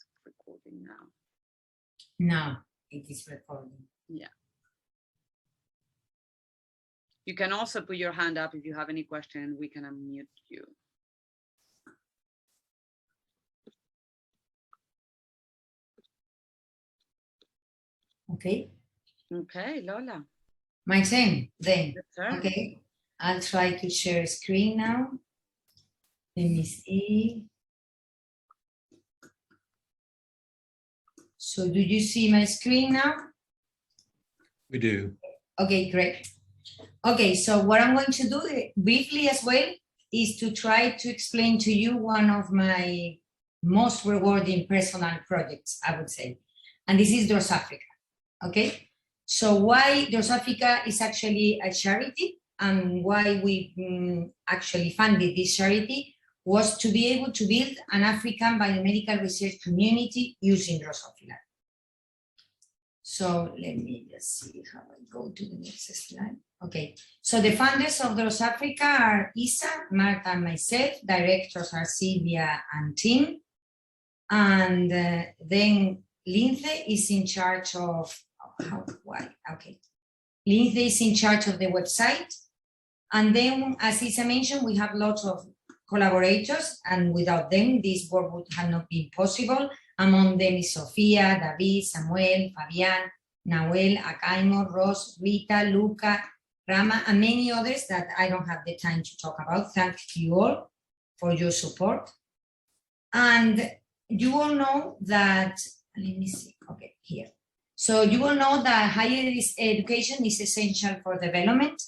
it's recording now. Now it is recording. Yeah. You can also put your hand up if you have any question. We can unmute you. Okay. Okay, Lola. My turn then. Yes, okay. I'll try to share screen now. Let me see. So do you see my screen now? We do. Okay, great. Okay, so what I'm going to do briefly as well is to try to explain to you one of my most rewarding personal projects, I would say. And this is DrosAfrica, okay? So why DrosAfrica is actually a charity and why we actually funded this charity was to be able to build an African biomedical research community using Drosophila. So let me just see how I go to the next slide. Okay, so the founders of DrosAfrica are Isa, Marta, and myself. Directors are Sylvia and Tim. And then Lindsay is in charge of, Lindsay is in charge of the website. And then, as Isa mentioned, we have lots of collaborators, and without them, this work would have not been possible. Among them is Sofia, David, Samuel, Fabian, Nahuel, Akaimo, Ross, Rita, Luca, Rama, and many others that I don't have the time to talk about. Thank you all for your support. And you all know that, let me see, okay, here. So you all know that higher education is essential for development,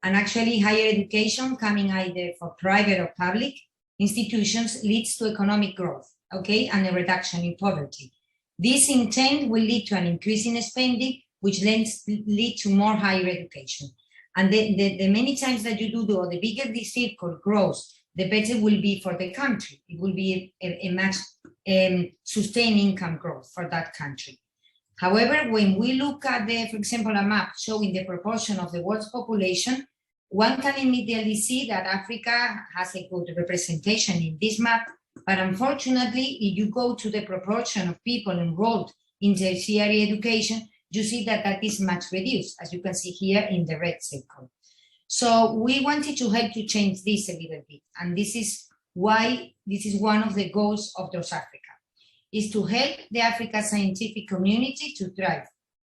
and actually higher education coming either for private or public institutions leads to economic growth, okay, and a reduction in poverty. This in turn will lead to an increase in spending, which then lead to more higher education. And the many times that you do, or the bigger this circle grows, the better will be for the country. It will be a much sustained income growth for that country. However, when we look at for example, a map showing the proportion of the world's population, one can immediately see that Africa has a good representation in this map, but unfortunately, if you go to the proportion of people enrolled in tertiary education, you see that that is much reduced, as you can see here in the red circle. So we wanted to help to change this a little bit, and this is why this is one of the goals of DrosAfrica, is to help the Africa scientific community to thrive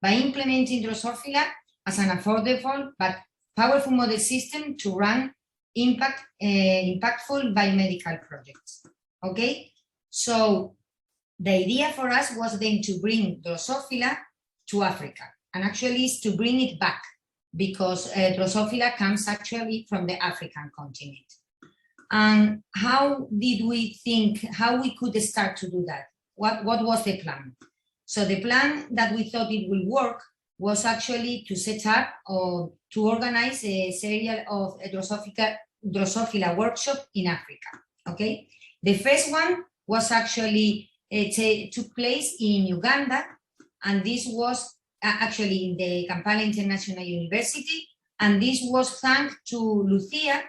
by implementing Drosophila as an affordable but powerful model system to run impactful biomedical projects. Okay, so the idea for us was then to bring Drosophila to Africa, and actually is to bring it back, because Drosophila comes actually from the African continent. And how did we think, how we could start to do that? What was the plan? So the plan that we thought it will work was actually to set up or to organize a series of Drosophila workshop in Africa, okay? The first one was actually, took place in Uganda, and this was actually in the Kampala International University, and this was thanks to Lucia,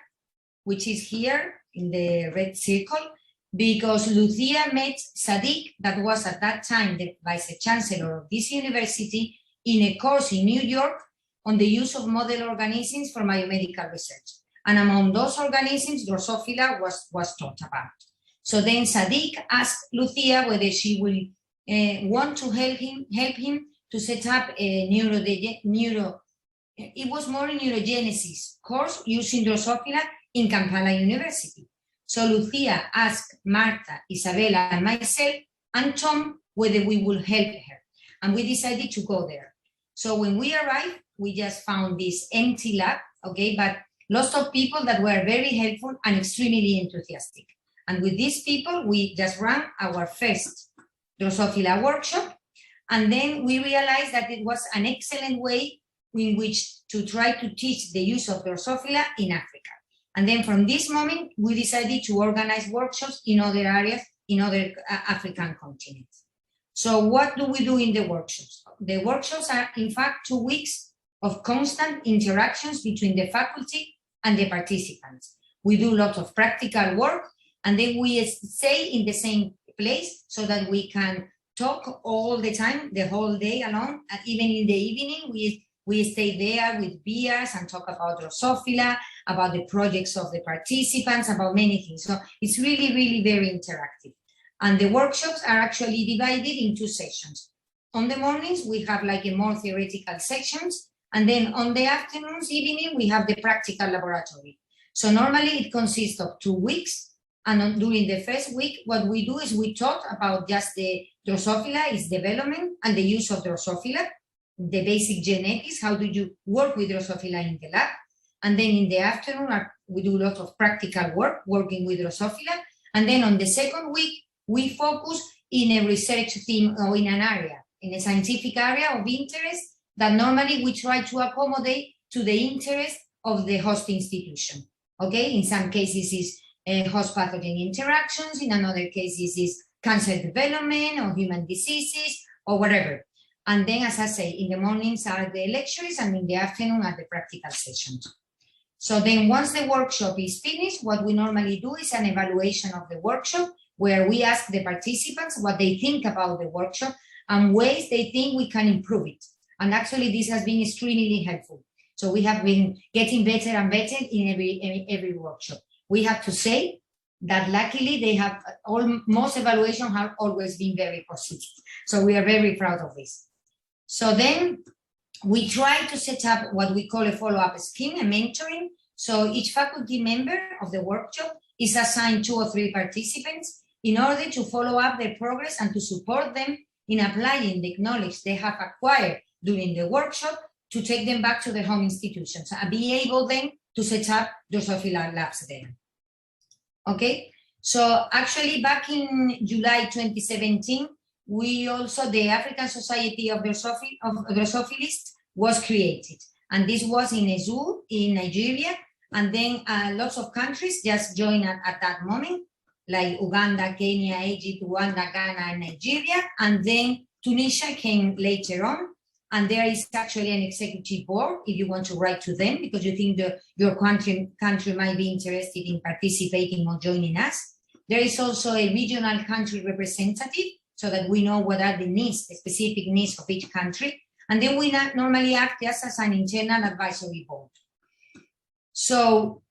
which is here in the red circle, because Lucia met Sadiq, that was at that time the vice-chancellor of this university, in a course in New York on the use of model organisms for biomedical research. And among those organisms, Drosophila was taught about. So then Sadiq asked Lucia whether she will want to help him to set up a it was more neurogenesis course using Drosophila in Kampala University. So Lucia asked Marta, Isabella, and myself, and Tom whether we would help her. And we decided to go there. So when we arrived, we just found this empty lab, okay, but lots of people that were very helpful and extremely enthusiastic. And with these people, we just ran our first Drosophila workshop. And then we realized that it was an excellent way in which to try to teach the use of Drosophila in Africa. And then from this moment, we decided to organize workshops in other areas, in other African continents. So what do we do in the workshops? The workshops are, in fact, 2 weeks of constant interactions between the faculty and the participants. We do lots of practical work, and then we stay in the same place so that we can talk all the time, the whole day along. And even in the evening, we stay there with beers and talk about Drosophila, about the projects of the participants, about many things. So it's really, really very interactive. And the workshops are actually divided in 2 sessions. On the mornings, we have like a more theoretical sections. And then on the afternoons, evening, we have the practical laboratory. So normally it consists of 2 weeks. And during the first week, what we do is we talk about just the Drosophila, its development and the use of Drosophila, the basic genetics, how do you work with Drosophila in the lab. And then in the afternoon, we do a lot of practical work, working with Drosophila. And then on the second week, we focus in a research theme or in an area, in a scientific area of interest that normally we try to accommodate to the interest of the host institution. Okay, in some cases is host pathogen interactions, in another cases is cancer development or human diseases or whatever. And then, as I say, in the mornings are the lectures and in the afternoon are the practical sessions. So then once the workshop is finished, what we normally do is an evaluation of the workshop where we ask the participants what they think about the workshop and ways they think we can improve it. And actually this has been extremely helpful. So we have been getting better and better in every workshop. We have to say that luckily they have most evaluations have always been very positive. So we are very proud of this. So then we try to set up what we call a follow-up scheme, a mentoring. So each faculty member of the workshop is assigned 2 or 3 participants in order to follow up their progress and to support them in applying the knowledge they have acquired during the workshop to take them back to their home institutions and be able then to set up Drosophila labs there. Okay, so actually back in July 2017, we also, the African Society of Drosophilists was created. And this was in a zoo in Nigeria. And then lots of countries just joined at that moment, like Uganda, Kenya, Egypt, Rwanda, Ghana, and Nigeria. And then Tunisia came later on. And there is actually an executive board if you want to write to them because you think your country might be interested in participating or joining us. There is also a regional country representative so that we know what are the needs, the specific needs of each country. And then we normally act just as an internal advisory board. So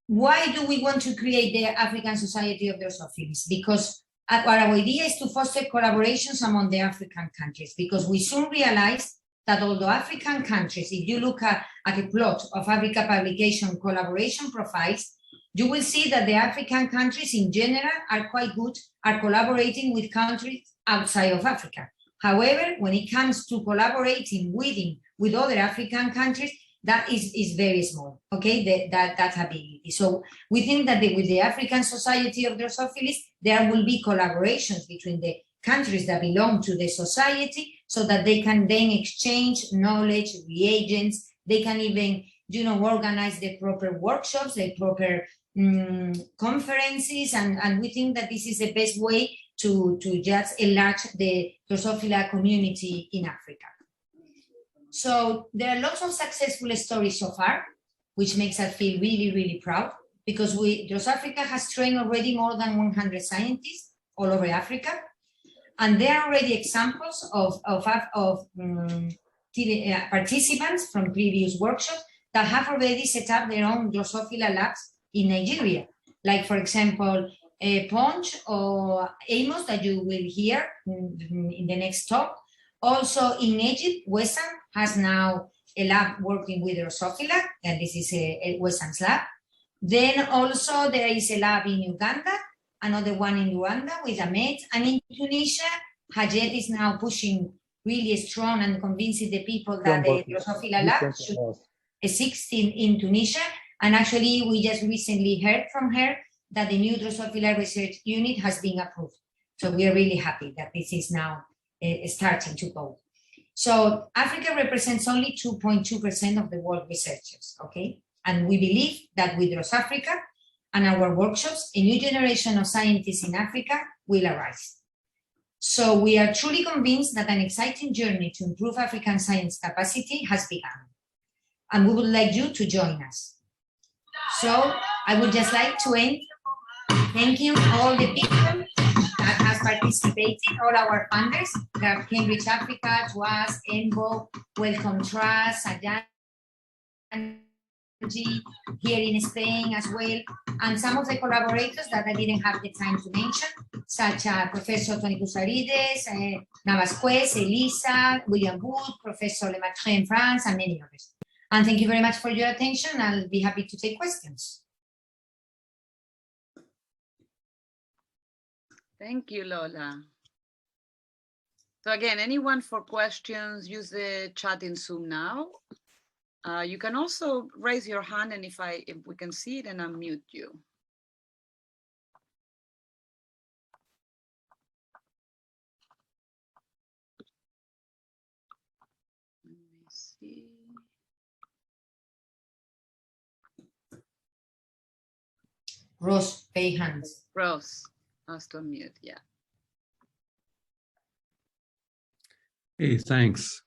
why do we want to create the African Society of Drosophilists? Because our idea is to foster collaborations among the African countries because we soon realized that although African countries, if you look at a plot of Africa publication collaboration profiles, you will see that the African countries in general are quite good at collaborating with countries outside of Africa. However, when it comes to collaborating with other African countries, that is very small, okay, that ability. So we think that with the African Society of Drosophilists, there will be collaborations between the countries that belong to the society so that they can then exchange knowledge, reagents, they can even, organize the proper workshops, the proper conferences, and we think that this is the best way to just enlarge the Drosophila community in Africa. So there are lots of successful stories so far, which makes us feel really, really proud because DrosAfrica has trained already more than 100 scientists all over Africa. And there are already examples of participants from previous workshops that have already set up their own Drosophila labs in Nigeria. Like, for example, Ponch or Amos that you will hear in the next talk. Also in Egypt, Wessam has now a lab working with Drosophila, and this is Wessam's lab. Then also there is a lab in Uganda, another one in Rwanda with Ahmed, and in Tunisia, Hajet is now pushing really strong and convincing the people that the Drosophila lab should exist in Tunisia. And actually, we just recently heard from her that the new Drosophila research unit has been approved. So we are really happy that this is now starting to go. So Africa represents only 2.2% of the world researchers, okay? And we believe that with DrosAfrica and our workshops, a new generation of scientists in Africa will arise. So we are truly convinced that an exciting journey to improve African science capacity has begun. And we would like you to join us. So I would just like to end thanking all the people that have participated, all our funders, that Cambridge Africa, to us, ENVO, Welcome Trust, Sayan, here in Spain as well, and some of the collaborators that I didn't have the time to mention, such as Professor Tony Cusarides, Navasquez, Elisa, William Wood, Professor Lemaitre in France, and many others. And thank you very much for your attention. I'll be happy to take questions. Thank you, Lola. So again, anyone for questions, use the chat in Zoom now. You can also raise your hand, and if we can see it, and unmute you. Let me see. Rose, pay hands. Rose, ask to unmute, yeah. Hey, thanks.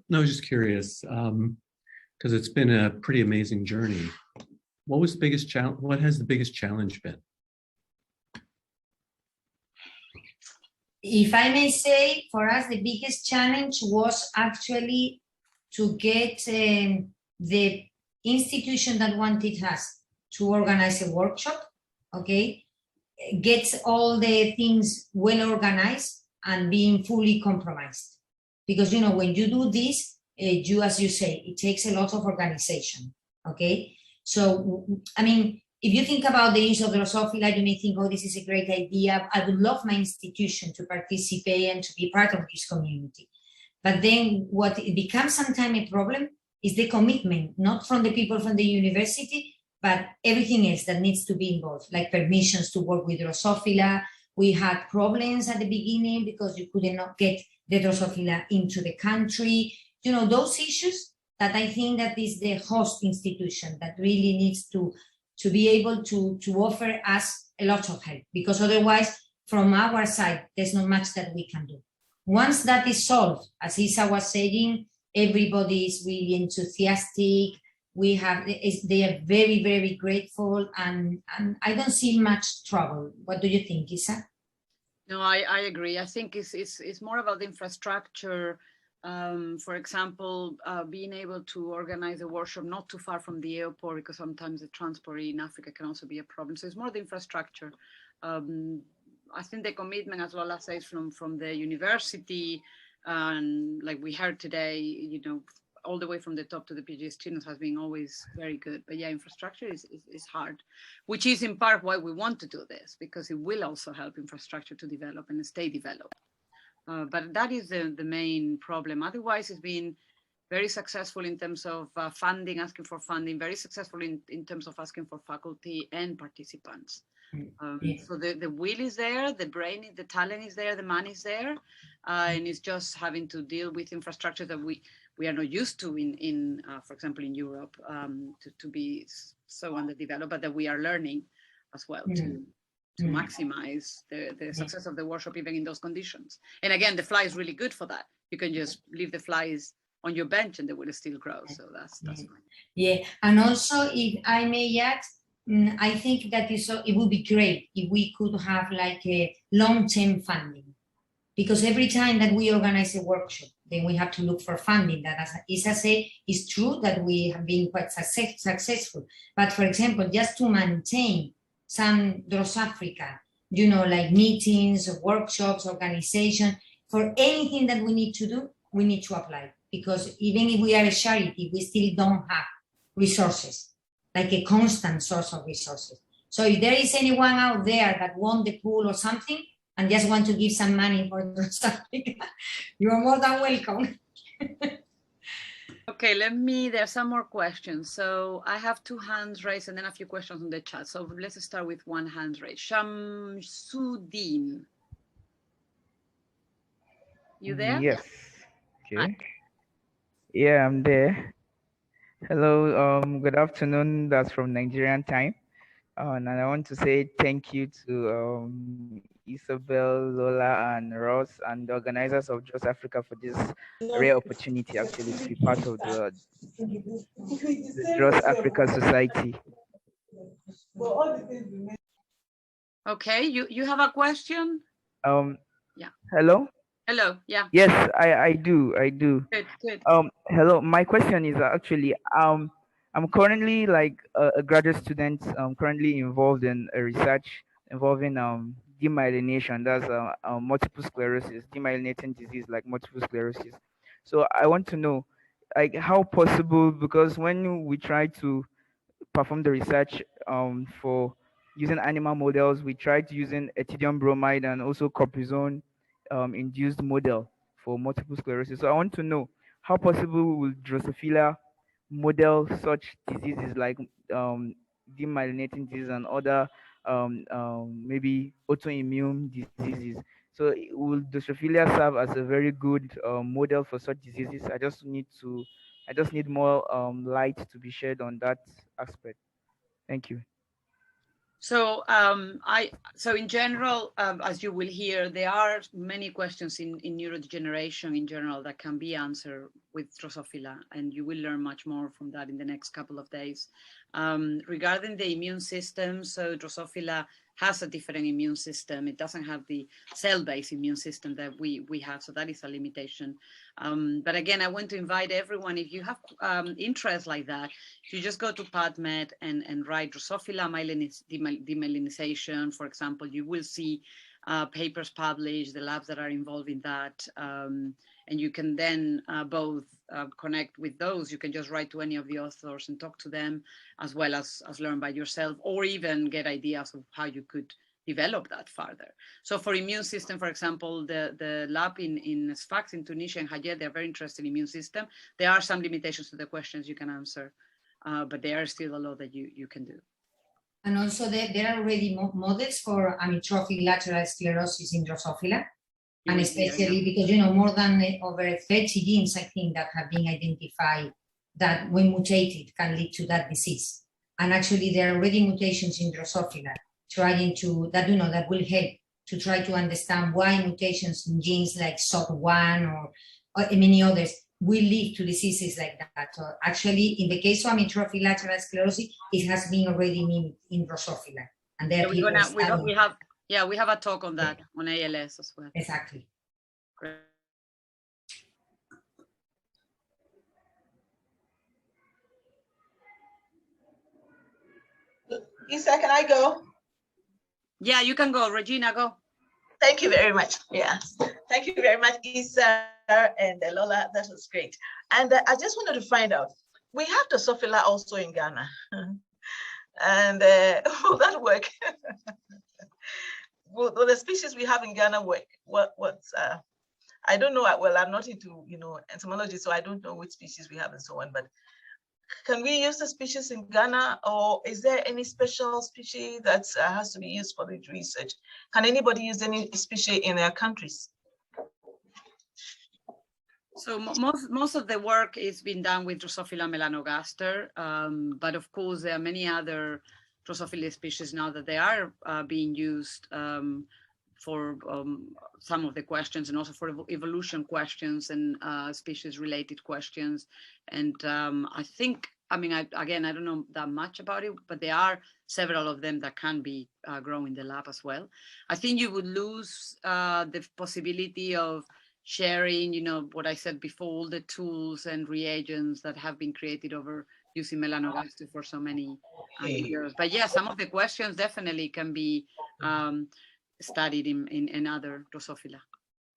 No, I was just curious, because it's been a pretty amazing journey. What was the biggest challenge? What has the biggest challenge been? If I may say, for us, the biggest challenge was actually to get the institution that wanted us to organize a workshop, okay, get all the things well organized and being fully compromised. Because, you know, when you do this, as you say, it takes a lot of organization, okay? So, I mean, if you think about the use of DrosAfrica, you may think, oh, this is a great idea. I would love my institution to participate and to be part of this community. But then what it becomes sometimes a problem is the commitment, not from the people from the university, but everything else that needs to be involved, like permissions to work with DrosAfrica. We had problems at the beginning because you couldn't not get the DrosAfrica into the country. You know, those issues that I think that is the host institution that really needs to be able to offer us a lot of help, because otherwise, from our side, there's not much that we can do. Once that is solved, as Isa was saying, everybody is really enthusiastic. They are very, very grateful, and I don't see much trouble. What do you think, Isa? No, I agree. I think it's more about the infrastructure. For example, being able to organize a workshop not too far from the airport, because sometimes the transport in Africa can also be a problem. So it's more the infrastructure. I think the commitment, as Lola says, from the university, and like we heard today, you know, all the way from the top to the PhD students has been always very good. But yeah, infrastructure is hard, which is in part why we want to do this, because it will also help infrastructure to develop and stay developed. But that is the main problem. Otherwise, it's been very successful in terms of funding, asking for funding, very successful in terms of asking for faculty and participants. So the will is there, the brain, the talent is there, the money is there, and it's just having to deal with infrastructure that we are not used to in for example, in Europe, to be so underdeveloped, but that we are learning as well to maximize the success of the workshop even in those conditions. And again, the fly is really good for that. You can just leave the flies on your bench and they will still grow. So that's fine. Yeah, and also if I may add, I think that it would be great if we could have like a long-term funding, because every time that we organize a workshop, then we have to look for funding. That, as Isa said, is true that we have been quite successful. But for example, just to maintain some DrosAfrica, you know, like meetings, workshops, organization, for anything that we need to do, we need to apply. Because even if we are a charity, we still don't have resources, like a constant source of resources. So if there is anyone out there that won the pool or something and just want to give some money for DrosAfrica, you are more than welcome. Okay, there's some more questions. So I have 2 hands raised and then a few questions on the chat. So let's start with 1 hand raised. Shamsuddin. You there? Yes. Okay. Hi. Yeah, I'm there. Hello. Good afternoon. That's from Nigerian time. And I want to say thank you to Isabel, Lola, and Ross, and the organizers of DrosAfrica for this rare opportunity, actually, to be part of the DrosAfrica Society. Okay, you have a question? Yeah. Hello? Hello. Yeah. Yes, I do. I do. Good. Good. Hello. My question is actually, I'm currently like a graduate student. I'm currently involved in a research involving demyelination. That's multiple sclerosis, demyelinating disease like multiple sclerosis. So I want to know, like, how possible, because when we try to perform the research for using animal models, we tried using ethidium bromide and also cortisone induced model for multiple sclerosis. So I want to know, how possible will Drosophila model such diseases like demyelinating disease and other maybe autoimmune diseases. So will Drosophila serve as a very good model for such diseases? I just need more light to be shed on that aspect. Thank you. So so in general, as you will hear, there are many questions in neurodegeneration in general that can be answered with Drosophila, and you will learn much more from that in the next couple of days. Regarding the immune system, so Drosophila has a different immune system. It doesn't have the cell-based immune system that we have, so that is a limitation. But again, I want to invite everyone, if you have interest like that, you just go to PubMed and write Drosophila demyelinization, for example. You will see papers published, the labs that are involved in that, and you can then both connect with those. You can just write to any of the authors and talk to them, as well as learn by yourself, or even get ideas of how you could develop that further. So for immune system, for example, the lab in Sfax in Tunisia and Hayet, they're very interested in immune system. There are some limitations to the questions you can answer, but there are still a lot that you can do. And also there are already models for amyotrophic lateral sclerosis in Drosophila. And especially because, more than over 30 genes, I think, that have been identified that when mutated can lead to that disease. And actually there are already mutations in Drosophila trying to, that will help to try to understand why mutations in genes like SOT1 or many others will lead to diseases like that. So actually, in the case of amyotrophic lateral sclerosis, it has been already mimicked in Drosophila. And there we have a talk on that on ALS as well. Exactly. Great. Isa, can I go? Yeah, you can go. Regina, go. Thank you very much. Yeah, thank you very much, Isa and Lola. That was great. And I just wanted to find out, we have Drosophila also in Ghana. And will that work? Will the species we have in Ghana work? I don't know. Well, I'm not into entomology, so I don't know which species we have and so on. But can we use the species in Ghana, or is there any special species that has to be used for the research? Can anybody use any species in their countries? So most of the work is being done with Drosophila melanogaster, but of course there are many other Drosophila species now that they are being used for some of the questions, and also for evolution questions and species-related questions. And I think, I don't know that much about it, but there are several of them that can be grown in the lab as well. I think you would lose the possibility of sharing, what I said before, all the tools and reagents that have been created over using melanogaster for so many years. But yeah, some of the questions definitely can be studied in other Drosophila.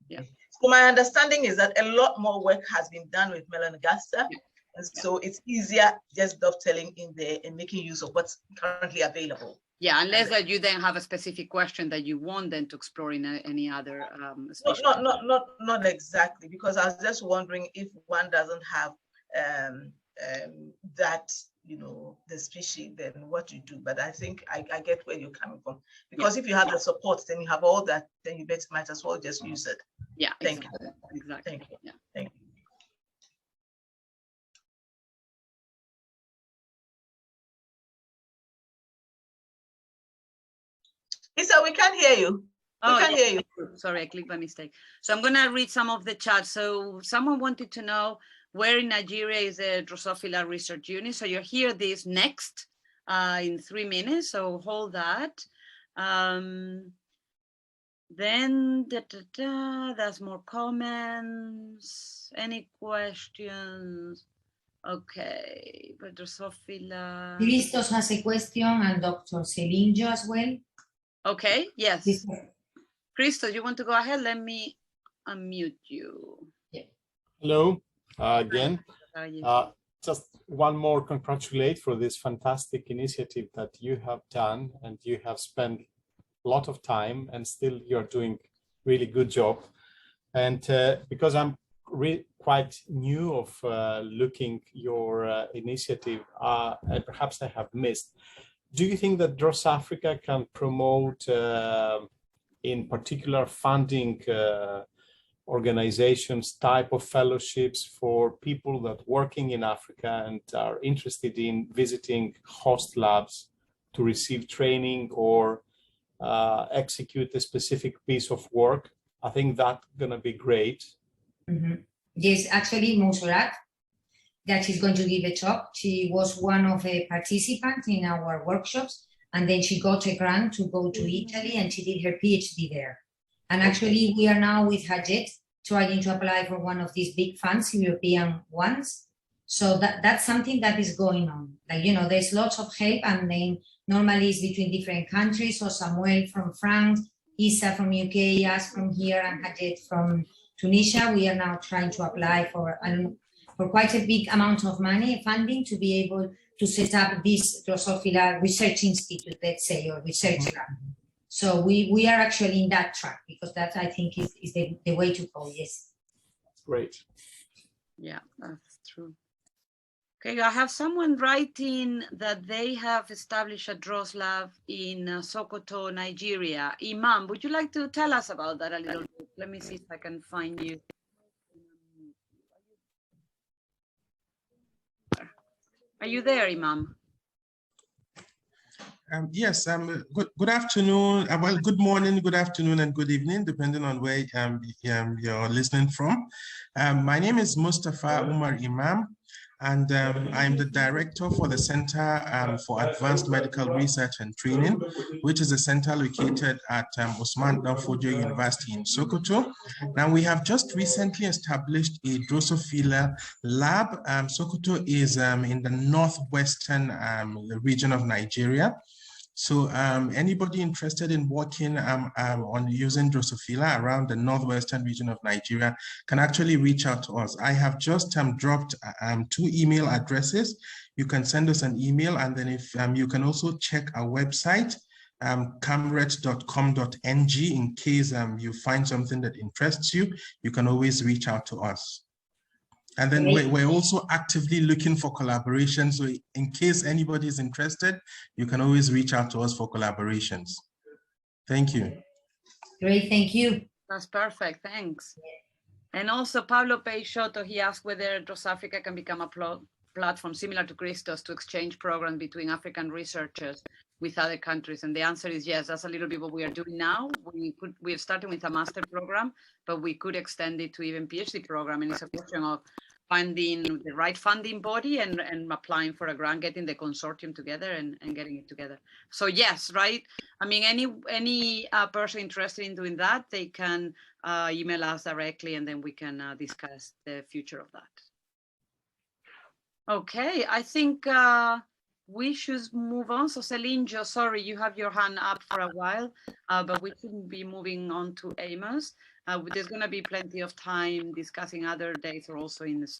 Yeah. So my understanding is that a lot more work has been done with melanogaster. Yeah. And so it's easier just dovetailing in there and making use of what's currently available. Yeah, unless that you then have a specific question that you want then to explore in any other species. Not exactly, because I was just wondering if one doesn't have that, the species, then what you do. But I think I get where you're coming from, because if you have the support, then you have all that, then you might as well just use it. Yeah, Thank exactly. you. Exactly. Thank you. Yeah. Thank you. Isa, we can't hear you. We can't hear you. Sorry, I clicked by mistake. So I'm going to read some of the chat. So someone wanted to know where in Nigeria is the Drosophila research unit. So you'll hear this next in 3 minutes. So hold that. Then there's more comments. Any questions? Okay, but Drosophila. Christos has a question and Dr. Selinjo as well. Okay, yes. Christos. Christos, you want to go ahead? Let me unmute you. Hello again. How are you? Just one more congratulate for this fantastic initiative that you have done, and you have spent a lot of time, and still you're doing really good job. And because I'm quite new of looking your initiative, and perhaps I have missed. Do you think that DrosAfrica can promote, in particular, funding organizations type of fellowships for people that working in Africa and are interested in visiting host labs to receive training or execute a specific piece of work? I think that's gonna be great. Mm-hmm. Yes, actually, Monserrat, that she's going to give a talk. She was one of the participants in our workshops, and then she got a grant to go to Italy, and she did her PhD there. And actually, we are now with Hajet trying to apply for one of these big funds, European ones. So that's something that is going on. Like, you know, there's lots of help, and then normally it's between different countries. So Samuel from France, Isa from UK, us from here, and Hajet from Tunisia. We are now trying to apply for quite a big amount of money, funding, to be able to set up this Drosophila Research Institute, let's say, or research lab. So we are actually in that track, because that, I think, is the way to go. Yes. Great. Yeah, that's true. Okay, I have someone writing that they have established a Dros lab in Sokoto, Nigeria. Imam, would you like to tell us about that a little bit? Let me see if I can find you. Are you there, Imam? Yes, good afternoon. Well, good morning, good afternoon, and good evening, depending on where you're listening from. My name is Mustafa Umar Imam, and I'm the director for the Center for Advanced Medical Research and Training, which is a center located at Usman Danfodio University in Sokoto. Now, we have just recently established a Drosophila lab. Sokoto is in the northwestern region of Nigeria. So anybody interested in working on using Drosophila around the northwestern region of Nigeria can actually reach out to us. I have just dropped 2 email addresses. You can send us an email, and then if you can also check our website, camret.com.ng. In case you find something that interests you, you can always reach out to us. And then we're also actively looking for collaboration. So in case anybody is interested, you can always reach out to us for collaborations. Thank you. Great, thank you. That's perfect, thanks. And also Pablo Peixoto, he asked whether DrosAfrica can become a platform similar to Christos to exchange programs between African researchers with other countries. And the answer is yes, that's a little bit what we are doing now. We're starting with a master program, but we could extend it to even PhD program. And it's a question of finding the right funding body and applying for a grant, getting the consortium together and getting it together. So yes, right? I mean, any person interested in doing that, they can email us directly, and then we can discuss the future of that. Okay, I think we should move on. So Selinjo, sorry, you have your hand up for a while, but we shouldn't be moving on to Amos. There's going to be plenty of time discussing other dates or also in